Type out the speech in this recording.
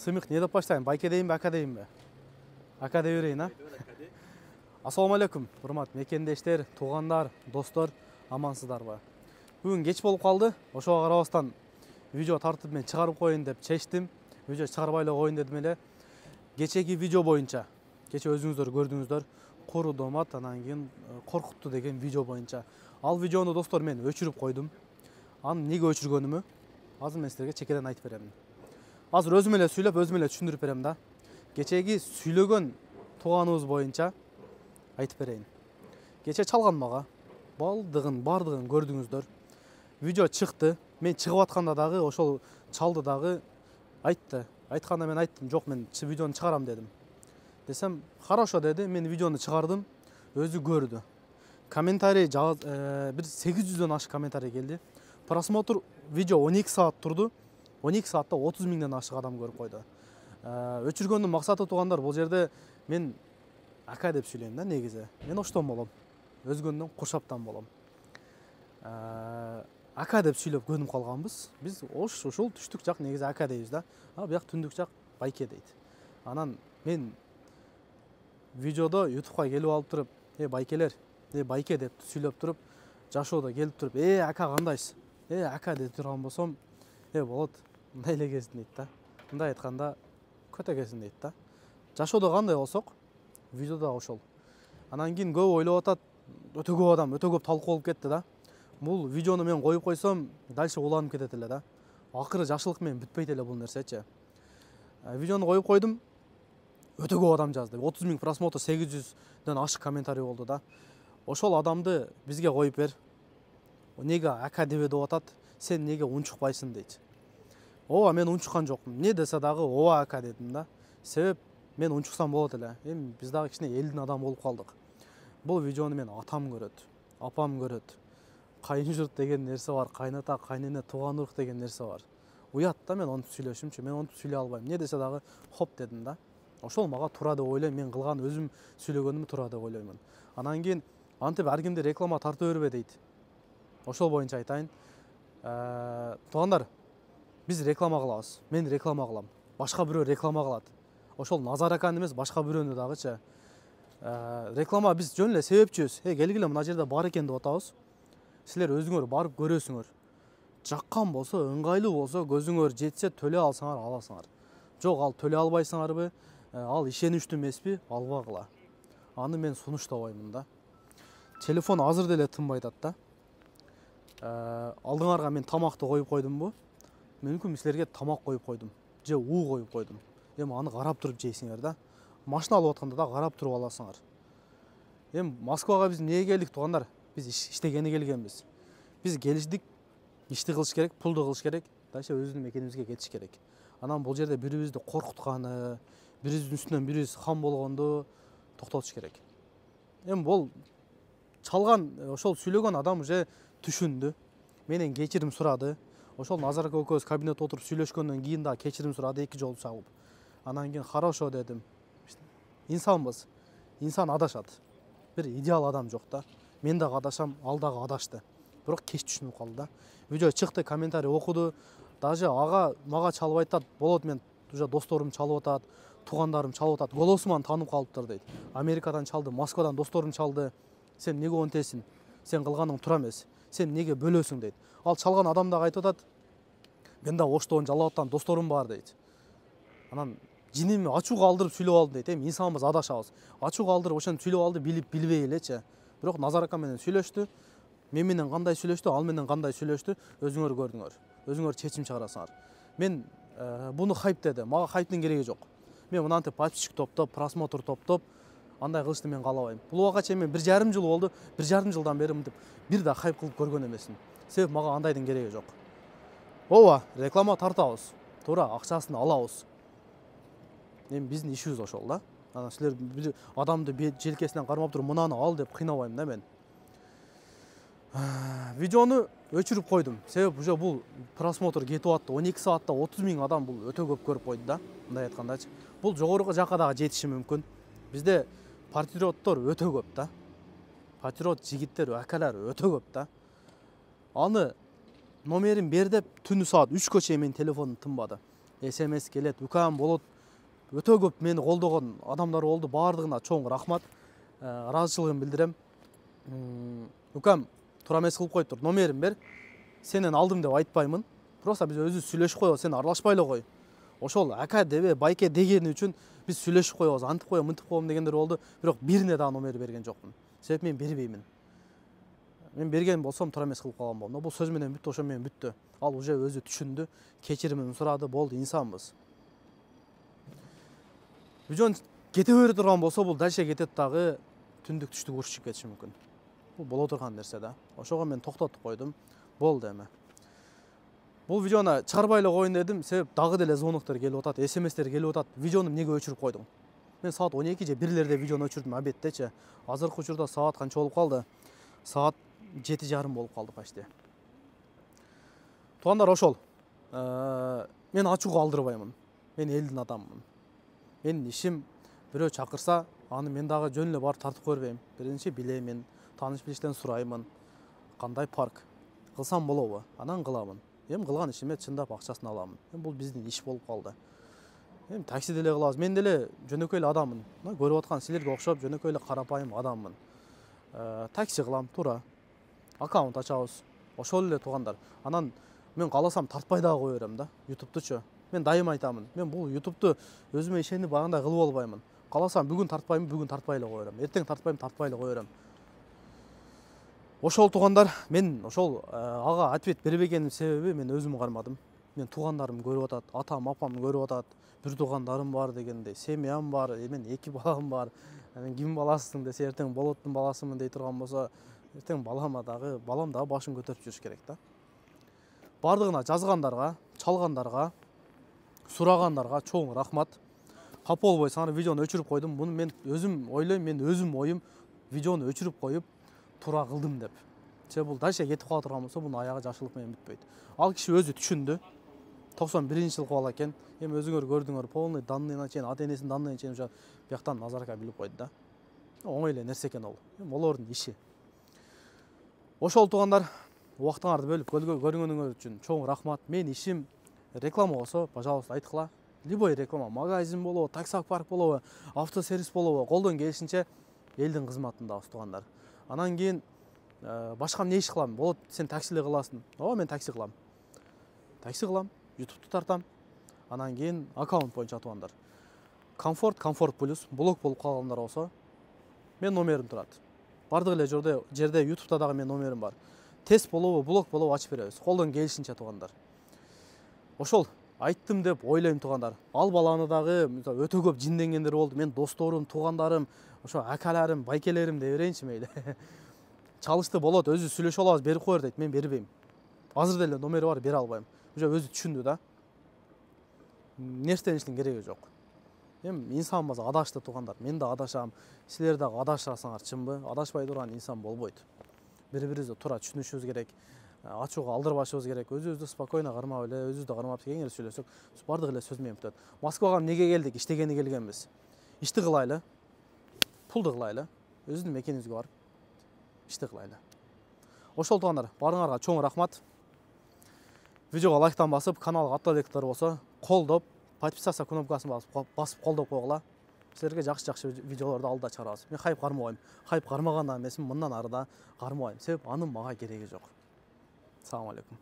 Сымық не деп баштайын? Байке дейін бе, ака дейін бе? Ака дей берейін, а? Ассаламу алейкум, урмат мекендештер, туғандар, достор, амансыздар ба? Бүгін кеч болып қалды. Ошоға карабастан видео тартып мен чыгарып коеюн деп чечтим. Видео чыгарбай эле коеюн дедим эле. Кечеги видео боюнча, кече өзүңүздөр көрдүңүздөр, куру домат, анан кийин коркутту деген видео боюнча. Ал видеону достор мен өчүрүп койдум. Аны эмнеге өчүргөнүмү азыр мен силерге чекеден айтып берем. Азыр өзүм эле сүйлөп, өзүм эле түшүндүрүп берем да. Кечеги сүйлөгөн тууганыбыз боюнча айтып берейин. Кече чалган мага. Бардыгын көрдүңүздөр. Видео чыкты. Мен чыгып атканда дагы ошол чалды дагы айтты. Айтканда мен айттым, жок мен видеону чыгарам дедим. Десем, хорошо деди. Мен видеону чыгардым. Өзү көрдү. Комментарий бир 800дөн ашык комментарий келди. Просмотр видео 12 саат турду. 12 саатта 30 миңден ашык адам көрүп койду. Өчүргөндүн максаты туугандар, бул жерде мен ака деп сүйлөйм да негизи. Мен оштон болом. Өзгөндөн Куршаптан болом. Ака деп сүйлөп көнүп калганбыз. Биз ушул түштүк жак негизи ака дейбиз да. А бияк түндүк жак байке дейт. Анан мен видеодо YouTube'га келип алып туруп, байкелер, байке деп сүйлөп туруп, жашоодо келип туруп, ака кандайсыз? Ака деп турган болсом, болот, мындай эле кезин дейт да. Мындай айтканда көтөгөсүн дейт да. Жашоодо кандай болсок, видеодо ошол. Анан кийин көп ойлоп атат, өтө көп адам, өтө көп талкуу болуп кетти да. Бул видеону мен коюп койсом, дальше уланып кетет эле да. Акыры жашылык менен бүтпөйт эле бул нерсечи. Видеону коюп койдум. Өтө көп адам жазды. 30 миң просмотр, 800дөн ашык комментарий болду да. Ошол адамды бизге коюп бер. Неге ака деп атат? Сен неге унчукпайсың дейт. Ооба, мен унчуккан жокмун. Не десе дагы ооба ака дедим да. Себеп мен унчуксам болот эле. Эми биз дагы кичине элдин адамы болуп калдык. Бул видеону мен атам көрөт, апам көрөт. Кайын журт деген нерсе бар, кайната, кайнене, тууган урук деген нерсе бар. Уят да мен онтип сүйлөшүмчү, мен онтип сүйлөй албайм. Не десе дагы хоп дедим да. Ошол мага туура деп ойлойм, мен кылган өзүм сүйлөгөнүм туура деп ойлоймун. Анан кийин антип ар кимди реклама тарта бербе дейт. Ошол боюнча айтайын. Туугандар, биз реклама кылабыз. Мен реклама кылам. Башка бирөө реклама кылат. Ошол Назар аканы эмес, башка бирөөнү дагычы. Реклама биз жөн эле себепчүбүз. Келгиле мына жерде бар экен деп атабыз. Силер өзүңөр барып көрөсүңөр. Жаккан болсо, ыңгайлуу болсо, көзүңөр жетсе төлөй алсаңар, аласыңар. Жок, ал төлөй албайсыңарбы, ал ишеничтүү эмеспи, албагыла. Аны мен сунуштабаймын да. Телефон азыр деле тынбай атат да. Алдыңарга мен тамакты коюп койдумбу? Мүмкүн силерге тамак коюп койдум, же уу коюп койдум. Эми аны карап туруп жейсиңер да. Машина алып атканда да карап туруп аласыңар. Эми Москвага биз эмнеге келдик туугандар? Биз иштегени келгенбиз. Биз келишдик, ишти кылыш керек, пулду кылыш керек, дальше өзүнүн мекенибизге кетиш керек. Анан бул жерде бирибизди коркутканы, бирибиздин үстүнөн бирибиз хан болгонду токтотуш керек. Эми бул чалган, ошол сүйлөгөн адам уже түшүндү. Менен кечирим сурады. Ошол Назар ака экөөбүз кабинетте отуруп сүйлөшкөндөн кийин да кечирим сурады 2 жолу чалып. Анан кийин хорошо дедим. İnsanбыз. İnsan адашат. Бир идеал адам жок да. Мен дагы адашам, ал дагы адашты. Бирок кеч түшүнүп калды да. Видео чыкты, комментарий окуду. Даже ага мага чалып айтат, болот мен уже досторум чалып атат, туугандарым чалып атат. Голосуман таанып калыптыр дейт. Америкадан чалды, Москвадан досторум чалды. Сен неге онтесиң? Сен кылганың туура эмес. Сен неге бөлөсүң дейт. Ал чалган адам дагы айтып атат. Мен да оштон жалап аттан досторум бар дейт. Анан жиними ачууга алдырып сүйлөп алдым дейт. Эми инсанбыз, адашабыз. Ачууга алдырып ошентип сүйлөп алды, билбей элечи. Бирок Назар ака менен сүйлөштү. Мен менен кандай сүйлөштү, ал менен кандай сүйлөштү, өзүңөр көрдүңөр. Өзүңөр чечим чыгарасыңар. Мен буну хайп деди. Мага хайптын кереги жок. Мен мынантип подписчик топтоп, просмотр топтоп, андай кылышты мен каалабайм. Бул убакка чейин мен 1,5 жыл болду. 1,5 жылдан бери мынтип бир да хайп кылып көргөн эмесмин. Себеп мага андайдын кереги жок. Ооба, реклама тартабыз. Туура, акчасын алабыз. Эми биздин ишибиз ошол да. Анан силер бир адамды желкесинен кармап туруп мынаны ал деп кыйнабайм да мен. Видеону өчүрүп койдум. Себеп уже бул просмотр кетип атты. 12 саатта 30 миң адам бул өтө көп көрүп койду да. Мындай айткандачы. Бул жогорку жакка дагы жетиши мүмкүн. Бизде патриоттор өтө көп да. Патриот жигиттер, акалар өтө көп да. Аны номерин бер деп түнү саат 3кө чейин менин телефонум тынбады. SMS келет, үкам болот. Өтө көп мени колдогон адамдар болду. Бардыгына чоң рахмат. Ыраазычылыгымды билдирем. Үкам, туура эмес кылып коюптур. Номерин бер. Сенен алдым деп айтпаймын. Просто биз өзүбүз сүйлөшүп коебуз, сен аралашпай эле кой. Ошол ака дебе, байке дегени үчүн биз сүйлөшүп коебуз, антип коем, мынтип коем дегендер болду. Бирок бирине дагы номер берген жокмун. Себеп мен бербеймин. Мен берген болсом туура эмес кылып калган болом. Бул сөз менен бүттү, ошо менен бүттү. Ал уже өзү түшүндү, кечиримин сурады, болду, инсанбыз. Видеонун кете бере турган болсо, бул дальше кетет дагы түндүк түштүк урушуп кетиши мүмкүн. Бул боло турган нерсе да. Ошого мен токтотуп койдум. Болду эми. Бул видеону чыгарбай эле коеюн дедим, себеп дагы деле звоноктор келип атат, СМСтер келип атат. Видеону эмнеге өчүрүп койдуң? Мен саат 12 же 1лерде видеону өчүрдүм, обедтечи. Азыркы учурда саат канча болуп калды? Саат 7:30 болуп калды почти. Туугандар, ошол. Мен ачууга алдырбаймын. Мен элдин адаммын. Менин ишим бирөө чакырса, аны мен дагы жөн эле барып тартып көрбөйм. Биринчи билемин, тааныш билиштен сураймын. Кандай парк кылсам болобу? Анан кыламын. Эми кылган ишиме чындап акчасын аламын. Бул биздин иш болуп калды. Эми такси деле кылабыз. Мен деле жөнөкөй эле адаммын. Көрүп аткан силерге окшоп жөнөкөй эле карапайым адаммын. Такси кылам, туура. Аккаунт ачабыз. Ошол эле туугандар. Анан мен кааласам тартпай дагы кое берем да, YouTube'тучу. Мен дайым айтамын. Мен бул YouTube'ту өзүмө ишенип багандай кылып албаймын. Кааласам бүгүн тартпаймын, бүгүн тартпай эле кое берем. Эртең тартпайм, тартпай эле кое берем. Ошол туугандар, мен ошол ага ответ бербегеним себеби мен өзүм кармадым. Мен туугандарым көрүп атат, атам, апам көрүп атат. Бир туугандарым бар дегендей, семьям бар, мен 2 балам бар. Мен ким баласысың десе, эртең болоттун баласымын дей турган болсо, эртең балам дагы башын көтөрүп жүрүш керек да. Бардыгына жазгандарга, чалгандарга, сурагандарга чоң рахмат. Капа болбойсуңар, видеону өчүрүп койдум. Муну мен өзүм ойлойм, мен өзүм оюм видеону өчүрүп коюп туура кылдым деп. Себеби бул дальше кетип кала турган болсо, бунун аягы жакшылык менен бүтпөйт. Ал киши өзү түшүндү. 91-жыл бала экен. Эми өзүңөр көрдүңөр, полный данныйына чейин, ата-энесинин данныйына чейин уже бияктан Назарка билип койду да. Оңой эле нерсе экен ол. Эми олордун иши. Ошол туугандар, убактыңарды бөлүп көргөнүңөр үчүн чоң рахмат. Мен ишим реклама болсо, пожалуйста, айткыла. Любой реклама, магазин болобу, таксопарк болобу, автосервис болобу, колдон келишинче элдин кызматындабыз туугандар. Анан кийин башка эмне иш кылам? Болот, сен таксиле кыласың. Мен такси кылам. Такси кылам, YouTube'ту тартам. Анан кийин аккаунт боюнча туугандар. Комфорт плюс блог болуп калгандар болсо, мен номерим турат. Бардык эле жерде YouTube'та дагы мен номерим бар. Тест болобу, блог болобу ачып беребиз. Колдон келишинче туугандар. Ошол айттым деп ойлойм туугандар. Ал баланы дагы өтө көп жинденгендер болду. Мен досторум, туугандарым, ошо акаларым, байкелерим дей берейинчи мейли. Чалышты болот, өзү сүйлөшүп алабыз, берип коер дейт. Мен бербейм. Азыр деле номери бар, бере албайм. Уже өзү түшүндү да. Нерстеништин кереги жок. Эми инсанбыз, адашты туугандар. Мен да адашам, силер дагы адашасыңар, чынбы? Адашпай турган инсан болбойт. Бири-бирибизди туура түшүнүшүбүз керек. Ачууга алдырбашыбыз керек. Өзүбүздү спокойно кармап эле, өзүбүздү кармап кеңири сүйлөсөк, бардык эле сөз менен бүтөт. Москвага эмнеге келдик? Иштегени келгенбиз. Ишти кылайлы, пулду кылайлы, өзүбүздүн мекенибизге барып ишти кылайлы. Ошол туугандар, баарыңарга чоң рахмат. Видеого лайктан басып, каналга аттадыктар болсо, колдоп, подписаться кнопкасын басып колдоп койгула. Силерге жакшы видеолорду алда чыгарабыз. Мен хайп кармабайм. Хайп кармагандан эмесмин, мындан ары да кармабайм. Себеп анын мага кереги жок. Салам алейкум.